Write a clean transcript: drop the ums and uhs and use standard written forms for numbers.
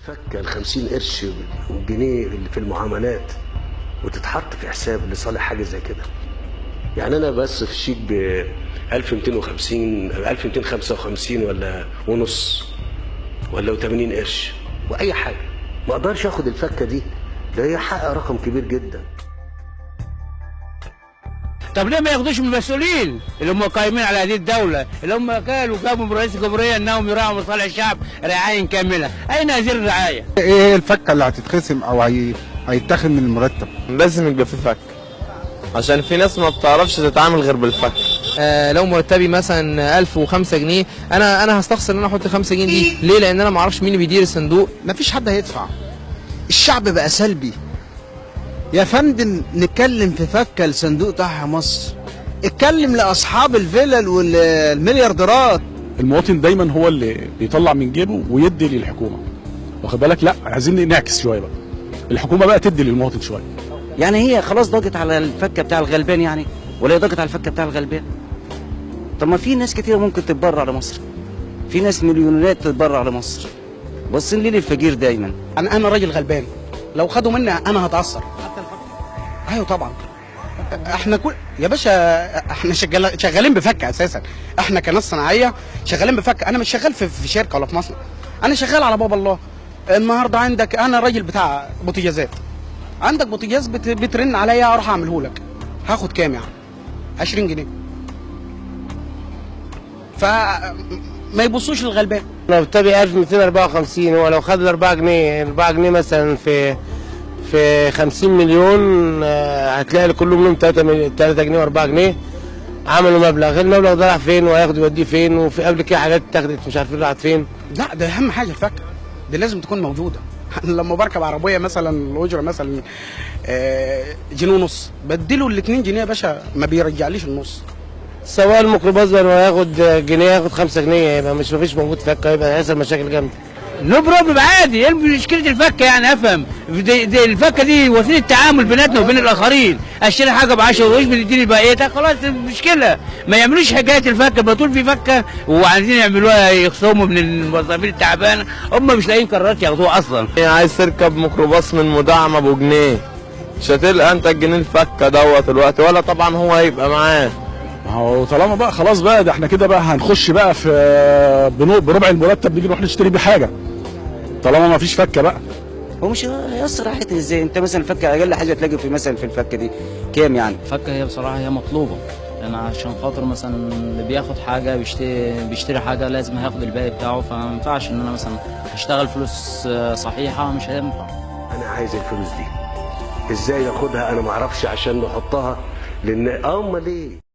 فك ال50 قرش والجنيه اللي في المعاملات وتتحط في حساب لصالح حاجه زي كده. يعني انا بس في شيك ب 1250 1255 ولا ونص ولا 80 قرش واي حاجه، ما اقدرش اخد الفكه دي، ده هي حق رقم كبير جدا. طب ليه ما ياخدوش من المسؤولين اللي هم قايمين على هذه الدوله، اللي هم كانوا جابوا من رئيس الجمهوريه انهم يراعوا مصالح الشعب رعايه كامله؟ اين هذه الرعايه؟ ايه الفكه اللي هتتخصم او هيتاخد من المرتب؟ لازم يبقى في فك، عشان في ناس ما بتعرفش تتعامل غير بالفك. لو مرتبي مثلا 1005 جنيه انا هستخسر ان انا احط 5 جنيه دي ليه؟ لان انا ما اعرفش مين اللي بيدير الصندوق. مفيش حد هيدفع، الشعب بقى سلبي يا فندم. نتكلم في فكه الصندوق بتاع مصر، اتكلم لاصحاب الفلل والمليارديرات. المواطن دايما هو اللي بيطلع من جيبه ويدي للحكومه، واخد بالك؟ لا، عايزين نعكس شويه بقى، الحكومه بقى تدي للمواطن شويه. يعني هي خلاص ضاقت على الفكه بتاع الغلبان يعني، ولا هي ضاقت على الفكه بتاع الغلبان؟ طب ما في ناس كتير ممكن تتبرع لمصر، في ناس مليونيرات تتبرع لمصر، باصين ليه للفقير دايما. انا راجل غلبان، لو خدوا مني انا هتاثر. ايوه طبعا، احنا كل يا باشا احنا شغالين بفكه اساسا، احنا كناس صناعيه شغالين بفكه. انا مش شغال في شركه ولا في مصنع، انا شغال على باب الله. النهارده عندك انا راجل بتاع بوتجازات، عندك بوتجاز بترن عليا اروح اعمله لك، هاخد كام يعني؟ 20 جنيه. فما يبصوش للغلبان. لو بتبي 1254، هو لو خد ال 4 جنيه مثلا في 50 مليون، هتلاقي كلهم منهم 3 جنيه و4 جنيه عملوا مبلغ. المبلغ ده راح فين وهياخد يوديه فين؟ وفي قبل كده حاجات اتاخدت مش عارفين راحت فين. لا ده اهم حاجه الفكه دي لازم تكون موجوده. لما بركب عربيه مثلا الاجره مثلا جنيه ونص، بديله ال2 جنيه يا باشا، ما بيرجعليش النص. سواء الميكروباص ده هياخد جنيه ياخد 5 جنيه، يبقى مفيش موجود فكه، يبقى هيحصل مشاكل جامده. نو بروبلم عادي، ايه مشكله الفكه يعني؟ افهم دي الفكه دي وسيله تعامل بيناتنا وبين الاخرين. اشتري حاجه ب 10 قروش بتديني بقيتها، خلاص مشكله. ما يعملوش حكايه الفكه، بطول في فكه وعايزين يعملوها يخصموا من الموظفين التعبانه، هم مش لاقيين قرارات ياخدوها اصلا. عايز تركب ميكروباص من مدعم ابو جنيه، مش هتلقى انت الجنيه الفكه دوت الوقت، ولا طبعا هو هيبقى معاه. ما هو طالما بقى خلاص بقى، ده احنا كده بقى هنخش بقى في بربع المرتب نيجي نروح نشتري بيه حاجه، طالما ما فيش فكه بقى. هو مش هيأثر على حته ازاي؟ انت مثلا الفكه اقل حاجه تلاقي في مثلا في الفكه دي كام يعني؟ الفكه هي بصراحه هي مطلوبه، لان عشان خاطر مثلا اللي بياخد حاجه بيشتري حاجه لازم هياخد الباقي بتاعه، فما ينفعش ان انا مثلا اشتغل فلوس صحيحه، مش هينفع. انا عايز الفلوس دي ازاي اخدها؟ انا ما اعرفش، عشان نحطها لان امال ايه؟